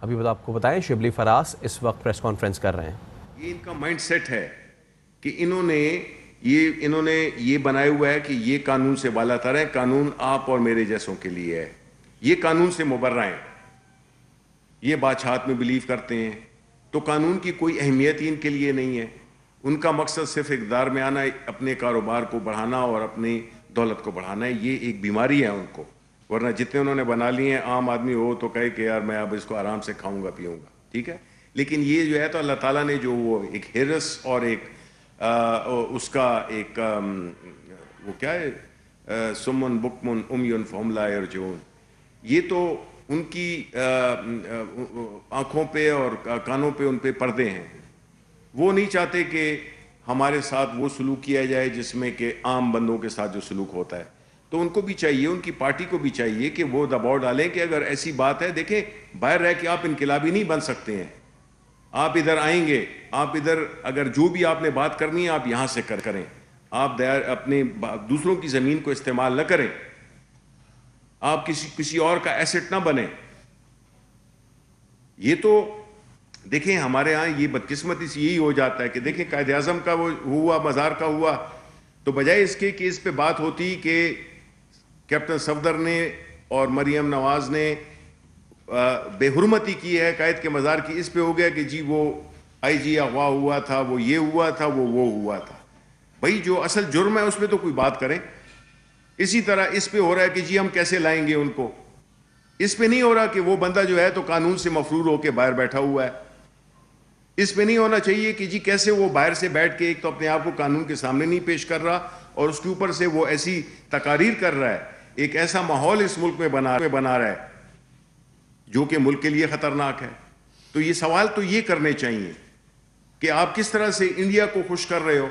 ابھی آپ کو بتائیں شبلی فراز اس وقت پریس کانفرنس کر رہے ہیں۔ یہ ان کا مائنڈ سیٹ ہے کہ انہوں نے یہ بنایا ہوا ہے کہ یہ قانون سے بالا تر ہے، قانون آپ اور میرے جیسوں کے لیے ہے، یہ قانون سے مبرہ ہیں، یہ بادشاہت میں بلیو کرتے ہیں، تو قانون کی کوئی اہمیت ہی ان کے لیے نہیں ہے۔ ان کا مقصد صرف اقتدار میں آنا، اپنے کاروبار کو بڑھانا اور اپنی دولت کو بڑھانا ہے۔ یہ ایک بیماری ہے ان کو، ورنہ جتنے انہوں نے بنا لیے ہیں، عام آدمی ہو تو کہے کہ یار میں اب اس کو آرام سے کھاؤں گا پیوں گا، ٹھیک ہے۔ لیکن یہ جو ہے تو اللہ تعالیٰ نے جو وہ ایک ہرس اور ایک اس کا ایک وہ کیا ہے، سمن بکمن امیون فہم لا یرجعون، یہ تو ان کی آنکھوں پہ اور کانوں پہ ان پہ پردے ہیں۔ وہ نہیں چاہتے کہ ہمارے ساتھ وہ سلوک کیا جائے جس میں کہ عام بندوں کے ساتھ جو سلوک ہوتا ہے۔ تو ان کو بھی چاہیے، ان کی پارٹی کو بھی چاہیے کہ وہ دباؤ ڈالیں کہ اگر ایسی بات ہے، دیکھیں باہر رہ کے آپ انقلابی نہیں بن سکتے ہیں، آپ ادھر آئیں گے، آپ ادھر اگر جو بھی آپ نے بات کرنی ہے آپ یہاں سے کریں، آپ اپنے دوسروں کی زمین کو استعمال نہ کریں، آپ کسی اور کا ایسٹ نہ بنیں۔ یہ تو دیکھیں ہمارے ہاں یہ بدقسمتی سے یہی ہو جاتا ہے کہ دیکھیں قائد اعظم کا وہ ہوا، مزار کا ہوا، تو بجائے اس کے کہ اس پہ بات ہوتی کہ کیپٹن صفدر نے اور مریم نواز نے بے حرمتی کی ہے قائد کے مزار کی، اس پہ ہو گیا کہ جی وہ آئی جی اغوا ہوا تھا، وہ یہ ہوا تھا، وہ ہوا تھا۔ بھائی جو اصل جرم ہے اس پہ تو کوئی بات کریں۔ اسی طرح اس پہ ہو رہا ہے کہ جی ہم کیسے لائیں گے ان کو، اس پہ نہیں ہو رہا کہ وہ بندہ جو ہے تو قانون سے مفرور ہو کے باہر بیٹھا ہوا ہے۔ اس پہ نہیں ہونا چاہیے کہ جی کیسے وہ باہر سے بیٹھ کے ایک تو اپنے آپ کو قانون کے سامنے نہیں پیش کر رہا اور اس کے اوپر سے وہ ایسی تقاریر کر رہا ہے، ایک ایسا ماحول اس ملک میں بنا رہا ہے جو کہ ملک کے لیے خطرناک ہے۔ تو یہ سوال تو یہ کرنے چاہیے کہ آپ کس طرح سے انڈیا کو خوش کر رہے ہو،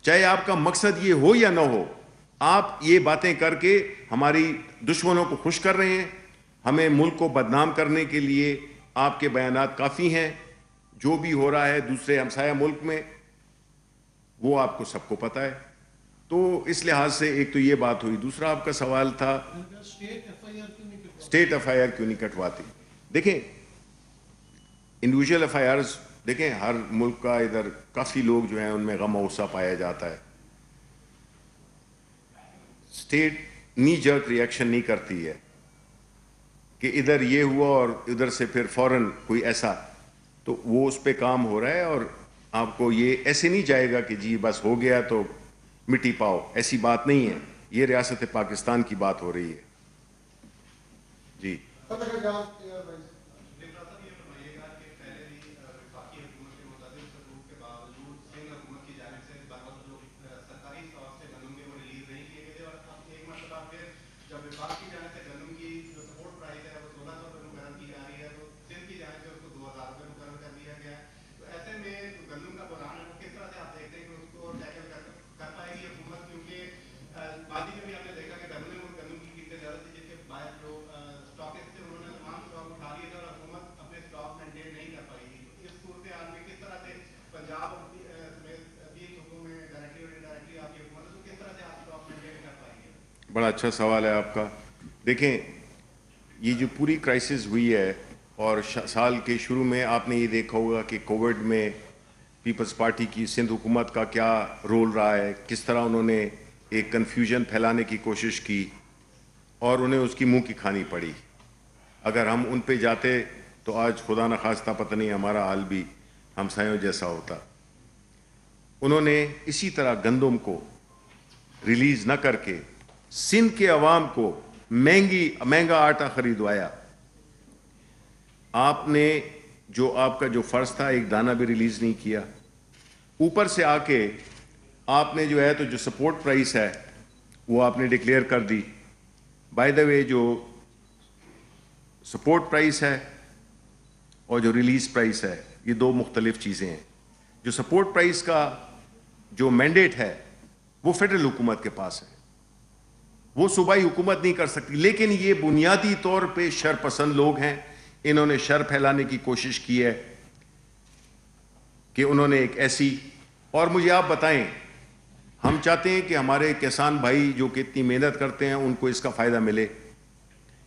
چاہے آپ کا مقصد یہ ہو یا نہ ہو، آپ یہ باتیں کر کے ہماری دشمنوں کو خوش کر رہے ہیں۔ ہمیں ملک کو بدنام کرنے کے لیے آپ کے بیانات کافی ہیں، جو بھی ہو رہا ہے دوسرے ہمسایہ ملک میں وہ آپ کو سب کو پتہ ہے۔ تو اس لحاظ سے ایک تو یہ بات ہوئی۔ دوسرا آپ کا سوال تھا اسٹیٹ ایف آئی آر کیوں نہیں کٹواتی۔ دیکھیں انڈیویجول ایف آئی آرز، دیکھیں ہر ملک کا ادھر کافی لوگ جو ہیں ان میں غم و غصہ پایا جاتا ہے، اسٹیٹ نی جرک ریئیکشن نہیں کرتی ہے کہ ادھر یہ ہوا اور ادھر سے پھر فوراً کوئی ایسا، تو وہ اس پہ کام ہو رہا ہے اور آپ کو یہ ایسے نہیں جائے گا کہ جی بس ہو گیا تو مٹی پاؤ، ایسی بات نہیں ہے۔ یہ ریاست پاکستان کی بات ہو رہی ہے۔ جی بڑا اچھا سوال ہے آپ کا۔ دیکھیں یہ جو پوری کرائسس ہوئی ہے اور سال کے شروع میں آپ نے یہ دیکھا ہوگا کہ کووڈ میں پیپلز پارٹی کی سندھ حکومت کا کیا رول رہا ہے، کس طرح انہوں نے ایک کنفیوژن پھیلانے کی کوشش کی اور انہیں اس کی منہ کی کھانی پڑی۔ اگر ہم ان پہ جاتے تو آج خدا نخواستہ پتہ نہیں ہمارا حال بھی ہمسایوں جیسا ہوتا۔ انہوں نے اسی طرح گندم کو ریلیز نہ کر کے سندھ کے عوام کو مہنگا آٹا خریدوایا۔ آپ نے جو آپ کا جو فرض تھا ایک دانہ بھی ریلیز نہیں کیا، اوپر سے آ کے آپ نے جو ہے تو جو سپورٹ پرائس ہے وہ آپ نے ڈکلیئر کر دی۔ بائی دا وے جو سپورٹ پرائس ہے اور جو ریلیز پرائس ہے یہ دو مختلف چیزیں ہیں۔ جو سپورٹ پرائس کا جو مینڈیٹ ہے وہ فیڈرل حکومت کے پاس ہے، وہ صوبائی حکومت نہیں کر سکتی، لیکن یہ بنیادی طور پہ شر پسند لوگ ہیں۔ انہوں نے شر پھیلانے کی کوشش کی ہے کہ انہوں نے ایک ایسی، اور مجھے آپ بتائیں ہم چاہتے ہیں کہ ہمارے کسان بھائی جو کہ اتنی محنت کرتے ہیں ان کو اس کا فائدہ ملے،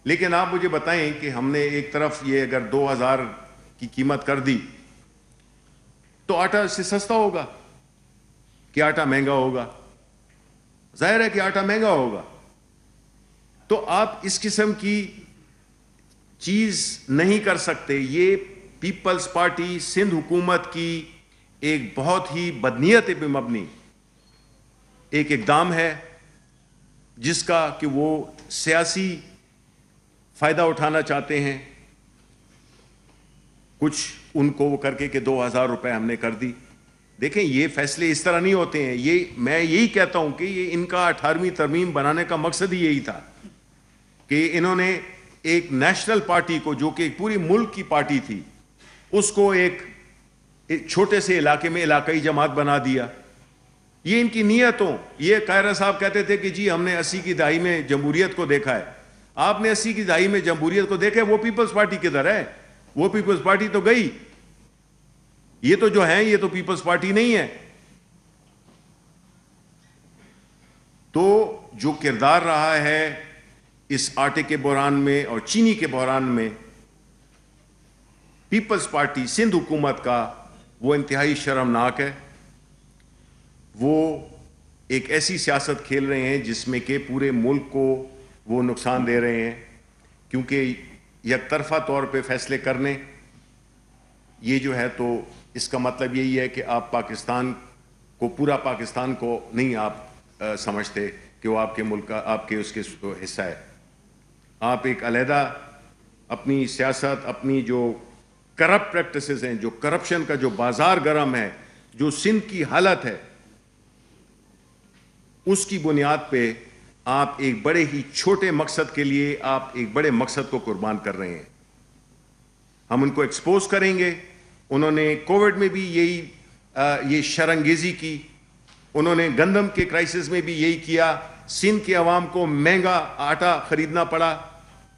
لیکن آپ مجھے بتائیں کہ ہم نے ایک طرف یہ اگر 2000 کی قیمت کر دی تو آٹا اس سے سستا ہوگا کہ آٹا مہنگا ہوگا؟ ظاہر ہے کہ آٹا مہنگا ہوگا. تو آپ اس قسم کی چیز نہیں کر سکتے. یہ پیپلز پارٹی سندھ حکومت کی ایک بہت ہی بدنیت پہ مبنی ایک اقدام ہے جس کا کہ وہ سیاسی فائدہ اٹھانا چاہتے ہیں. کچھ ان کو وہ کر کے کہ 2000 روپے ہم نے کر دی. دیکھیں یہ فیصلے اس طرح نہیں ہوتے ہیں. یہ میں یہی کہتا ہوں کہ یہ ان کا 18ویں ترمیم بنانے کا مقصد ہی یہی تھا کہ انہوں نے ایک نیشنل پارٹی کو جو کہ ایک پوری ملک کی پارٹی تھی اس کو ایک چھوٹے سے علاقے میں علاقائی جماعت بنا دیا. یہ ان کی نیتوں. یہ قاہرہ صاحب کہتے تھے کہ جی ہم نے 80 کی دہائی میں جمہوریت کو دیکھا ہے. آپ نے 80 کی دہائی میں جمہوریت کو دیکھا ہے؟ وہ پیپلز پارٹی کدھر ہے؟ وہ پیپلز پارٹی تو گئی. یہ تو جو ہیں یہ تو پیپلز پارٹی نہیں ہے. تو جو کردار رہا ہے اس آٹے کے بحران میں اور چینی کے بحران میں پیپلز پارٹی سندھ حکومت کا، وہ انتہائی شرمناک ہے. وہ ایک ایسی سیاست کھیل رہے ہیں جس میں کہ پورے ملک کو وہ نقصان دے رہے ہیں، کیونکہ یک طرفہ طور پہ فیصلے کرنے یہ جو ہے تو اس کا مطلب یہی ہے کہ آپ پاکستان کو، پورا پاکستان کو نہیں آپ سمجھتے کہ وہ آپ کے ملک کا، آپ کے اس کے حصہ ہے. آپ ایک علیحدہ اپنی سیاست، اپنی جو کرپٹ پریکٹسز ہیں، جو کرپشن کا جو بازار گرم ہے، جو سندھ کی حالت ہے، اس کی بنیاد پہ آپ ایک بڑے ہی چھوٹے مقصد کے لیے آپ ایک بڑے مقصد کو قربان کر رہے ہیں. ہم ان کو ایکسپوز کریں گے. انہوں نے کووڈ میں بھی یہ شرانگیزی کی. انہوں نے گندم کے کرائسس میں بھی یہی کیا. سندھ کے عوام کو مہنگا آٹا خریدنا پڑا.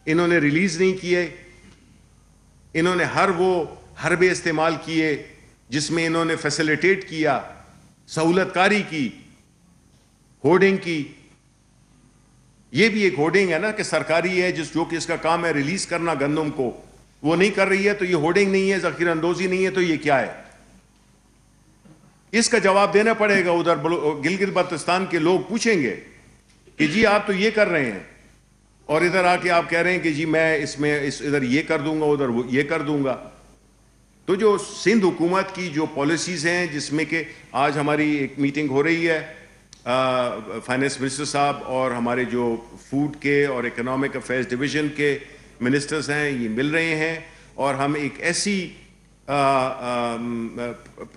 انہوں نے ریلیز نہیں کیے. انہوں نے ہر وہ حربے استعمال کیے جس میں انہوں نے فیسیلیٹیٹ کیا، سہولت کاری کی، ہورڈنگ کی. یہ بھی ایک ہورڈنگ ہے نا کہ سرکاری ہے جو کہ اس کا کام ہے ریلیز کرنا گندم کو، وہ نہیں کر رہی ہے تو یہ ہورڈنگ نہیں ہے، ذخیرہ اندوزی نہیں ہے، تو یہ کیا ہے؟ اس کا جواب دینا پڑے گا. ادھر گلگت بلتستان کے لوگ پوچھیں گے کہ جی آپ تو یہ کر رہے ہیں اور ادھر آ کے آپ کہہ رہے ہیں کہ جی میں ادھر یہ کر دوں گا، ادھر یہ کر دوں گا. تو جو سندھ حکومت کی جو پالیسیز ہیں، جس میں کہ آج ہماری ایک میٹنگ ہو رہی ہے، فائنانس منسٹر صاحب اور ہمارے جو فوڈ کے اور اکنامک افیئرز ڈویژن کے منسٹرز ہیں، یہ مل رہے ہیں اور ہم ایک ایسی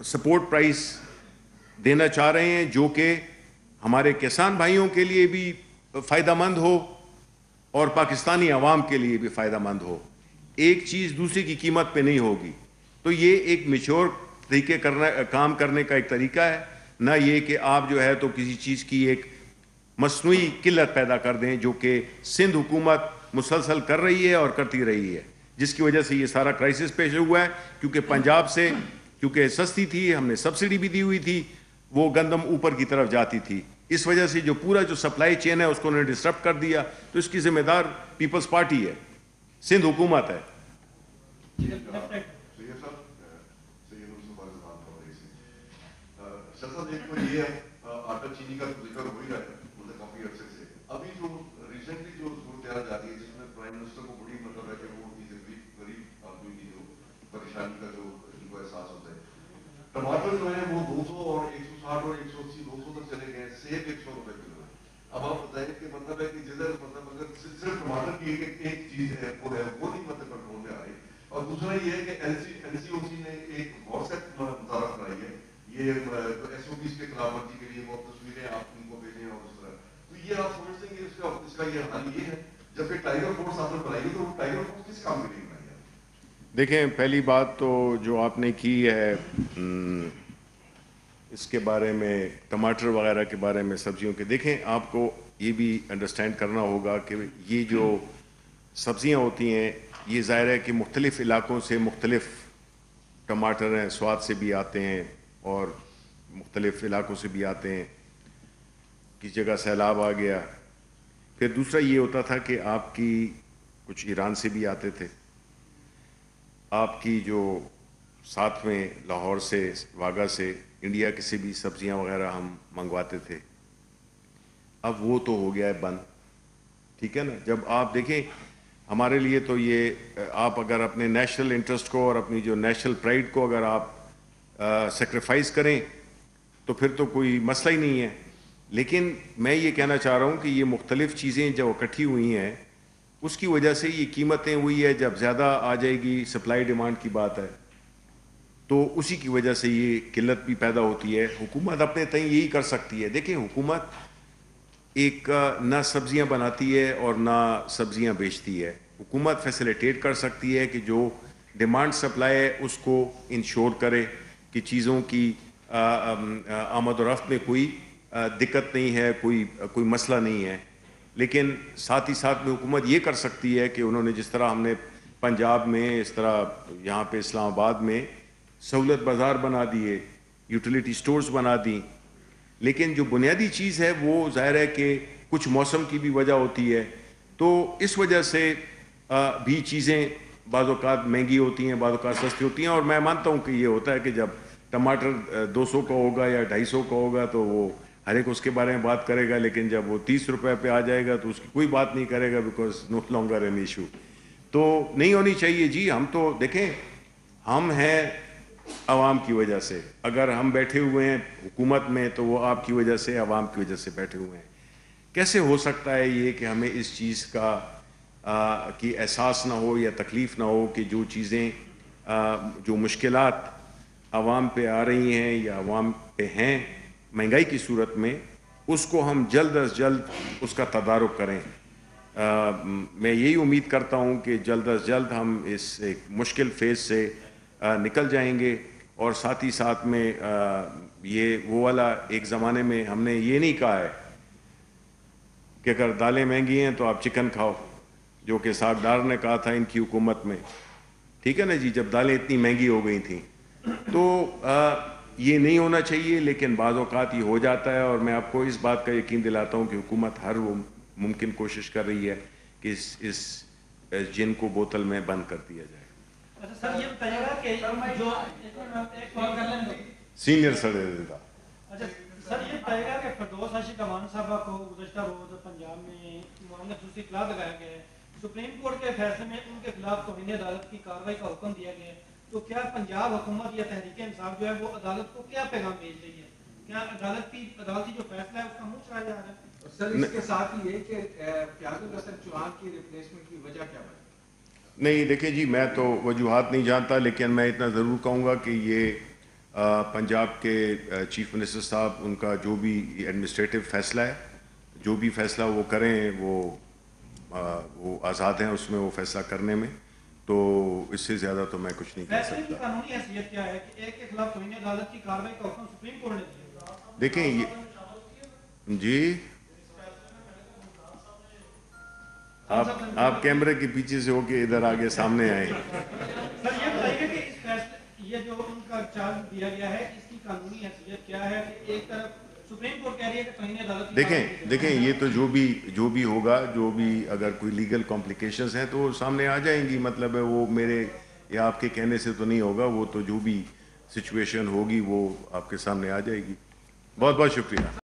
سپورٹ پرائز دینا چاہ رہے ہیں جو کہ ہمارے کسان بھائیوں کے لیے بھی فائدہ مند ہو اور پاکستانی عوام کے لیے بھی فائدہ مند ہو. ایک چیز دوسری کی قیمت پہ نہیں ہوگی. تو یہ ایک میچور طریقے کام کرنے کا ایک طریقہ ہے، نہ یہ کہ آپ جو ہے تو کسی چیز کی ایک مصنوعی قلت پیدا کر دیں جو کہ سندھ حکومت مسلسل کر رہی ہے اور کرتی رہی ہے، جس کی وجہ سے یہ سارا کرائسس پیش ہوا ہے. کیونکہ پنجاب سے کیونکہ سستی تھی، ہم نے سبسڈی بھی دی ہوئی تھی، وہ گندم اوپر کی طرف جاتی تھی. اس وجہ سے جو پورا جو سپلائی چین ہے اس کو انہوں نے ڈسٹرب کر دیا. تو اس کی ذمہ دار پیپلز پارٹی ہے، سندھ حکومت ہے. یہ آٹا چینی کا ذکر ہو ہی رہا ہے مطلب کافی عرصے سے. ابھی جو ریسنٹلی جو صورتحال جاری ہے جس میں پرائم منسٹر کو بڑی مطلب ہے کہ وہ غریب آدمی کی جو پریشانی کا جو ان کو احساس ہوتا ہے. ٹماٹر جو ہے وہ 200 اور 160 اور 180 200 تک چلے گئے. سیب 100 روپے کلو ہے. اب آپ بتائیں کہ مطلب ہے کہ جدھر مطلب اگر صرف ٹماٹر کی ایک چیز ہے وہ نہیں مطلب کنٹرول میں آ رہی. اور دوسرا یہ ہے کہ این سی او سی نے ایک واٹس ایپ متعارف کرائی ہے یہ ایس او پیز کے خلاف ورزی کے لیے. وہ تصویریں آپ ان کو بھیجیں اور اس طرح. تو یہ آپ سمجھتے ہیں کہ اس کا یہ حل یہ ہے جب کہ ٹائیگر فورس آپ نے بنائی ہے تو ٹائیگر فورس کس کام کے لیے بنائی ہے؟ دیکھیں پہلی بات تو جو آپ نے کی ہے اس کے بارے میں، ٹماٹر وغیرہ کے بارے میں، سبزیوں کے، دیکھیں آپ کو یہ بھی انڈرسٹینڈ کرنا ہوگا کہ یہ جو سبزیاں ہوتی ہیں یہ ظاہر ہے کہ مختلف علاقوں سے مختلف ٹماٹر ہیں، سوات سے بھی آتے ہیں اور مختلف علاقوں سے بھی آتے ہیں. کس جگہ سیلاب آ گیا. پھر دوسرا یہ ہوتا تھا کہ آپ کی کچھ ایران سے بھی آتے تھے. آپ کی جو ساتھ میں لاہور سے واگا سے انڈیا کے سے بھی سبزیاں وغیرہ ہم منگواتے تھے. اب وہ تو ہو گیا ہے بند. ٹھیک ہے نا. جب آپ دیکھیں ہمارے لیے تو یہ آپ اگر اپنے نیشنل انٹرسٹ کو اور اپنی جو نیشنل پرائڈ کو اگر آپ سیکریفائز کریں تو پھر تو کوئی مسئلہ ہی نہیں ہے. لیکن میں یہ کہنا چاہ رہا ہوں کہ یہ مختلف چیزیں جو اکٹھی ہوئی ہیں اس کی وجہ سے یہ قیمتیں ہوئی ہے. جب زیادہ آ جائے گی, سپلائی ڈیمانڈ کی بات ہے, تو اسی کی وجہ سے یہ قلت بھی پیدا ہوتی ہے. حکومت اپنے تئیں یہی کر سکتی ہے. دیکھیں حکومت ایک نہ سبزیاں بناتی ہے اور نہ سبزیاں بیچتی ہے. حکومت فیسیلیٹیٹ کر سکتی ہے کہ جو ڈیمانڈ سپلائی ہے اس کو انشور کرے کہ چیزوں کی آمد و رفت میں کوئی دقت نہیں ہے, کوئی مسئلہ نہیں ہے. لیکن ساتھ ہی ساتھ میں حکومت یہ کر سکتی ہے کہ انہوں نے جس طرح ہم نے پنجاب میں, اس طرح یہاں پہ اسلام آباد میں سہولت بازار بنا دیے, یوٹیلیٹی سٹورز بنا دیں. لیکن جو بنیادی چیز ہے وہ ظاہر ہے کہ کچھ موسم کی بھی وجہ ہوتی ہے, تو اس وجہ سے بھی چیزیں بعض اوقات مہنگی ہوتی ہیں, بعض اوقات سستی ہوتی ہیں. اور میں مانتا ہوں کہ یہ ہوتا ہے کہ جب ٹماٹر 200 کا ہوگا یا 250 کا ہوگا تو وہ ہر ایک اس کے بارے میں بات کرے گا, لیکن جب وہ 30 روپے پہ آ جائے گا تو اس کی کوئی بات نہیں کرے گا, because no longer an issue. تو نہیں ہونی چاہیے جی. ہم تو دیکھیں ہم ہیں عوام کی وجہ سے. اگر ہم بیٹھے ہوئے ہیں حکومت میں تو وہ آپ کی وجہ سے, عوام کی وجہ سے بیٹھے ہوئے ہیں. کیسے ہو سکتا ہے یہ کہ ہمیں اس چیز کا کی احساس نہ ہو یا تکلیف نہ ہو کہ جو چیزیں جو مشکلات عوام پہ آ رہی ہیں یا عوام پہ ہیں مہنگائی کی صورت میں, اس کو ہم جلد از جلد اس کا تدارک کریں. میں یہی امید کرتا ہوں کہ جلد از جلد ہم اس ایک مشکل فیز سے نکل جائیں گے. اور ساتھ ہی ساتھ میں یہ وہ والا ایک زمانے میں ہم نے یہ نہیں کہا ہے کہ اگر دالیں مہنگی ہیں تو آپ چکن کھاؤ, جو کہ ساگدار نے کہا تھا ان کی حکومت میں. ٹھیک ہے نا جی, جب دالیں اتنی مہنگی ہو گئی تھیں. تو یہ نہیں ہونا چاہیے, لیکن بعض اوقات یہ ہو جاتا ہے. اور میں آپ کو اس بات کا یقین دلاتا ہوں کہ حکومت ہر وہ ممکن کوشش کر رہی ہے کہ اس جن کو بوتل میں بند کر دیا جائے. سر یہ بتائیے گا کہ جو سینئر صدر اچھا سر یہ بتائیے گا کہ فردوس عاشق امان صاحبہ کو گزشتہ روز پنجاب میں معاملہ خصوصی اطلاع لگایا گیا ہے. سپریم کورٹ کے فیصلے میں ان کے خلاف توہین عدالت کی کارروائی کا حکم دیا گیا ہے. تو کیا پنجاب حکومت یا تحریک انصاف جو ہے وہ عدالت کو کیا پیغام بھیج رہی ہے؟ کیا عدالتی جو فیصلہ ہے اس کا منہ چڑھایا جا رہا ہے؟ سر اس کے ساتھ یہ کہ فیاض الحسن چوہان کی ریپلیسمنٹ کی وجہ کیا بنی؟ نہیں دیکھیں جی, میں تو وجوہات نہیں جانتا, لیکن میں اتنا ضرور کہوں گا کہ یہ پنجاب کے چیف منسٹر صاحب, ان کا جو بھی ایڈمنسٹریٹو فیصلہ ہے, جو بھی فیصلہ وہ کریں وہ آزاد ہیں اس میں وہ فیصلہ کرنے میں. تو اس سے زیادہ تو میں کچھ نہیں کہہ فیصلے کی سکتا. قانونی حیثیت کیا ہے کہ ایک کے خلاف توہین عدالت کی کارروائی کا حکم سپریم کورٹ نے دیا؟ دیکھیں یہ جی, آپ کیمرے کے پیچھے سے ہو کے ادھر آگے سامنے آئیں. سر یہ بتائیے کہ اس فیصلے یہ جو ان کا چارج دیا گیا ہے اس کی قانونی حیثیت کیا ہے کہ ایک طرف سپریم کورٹ کہہ رہی ہے کہ توہین عدالت دیکھیں یہ تو جو بھی ہوگا, جو بھی اگر کوئی لیگل کمپلیکیشنز ہیں تو وہ سامنے آ جائیں گی. مطلب ہے وہ میرے یا آپ کے کہنے سے تو نہیں ہوگا, وہ تو جو بھی سچویشن ہوگی وہ آپ کے سامنے آ جائے گی. بہت بہت شکریہ.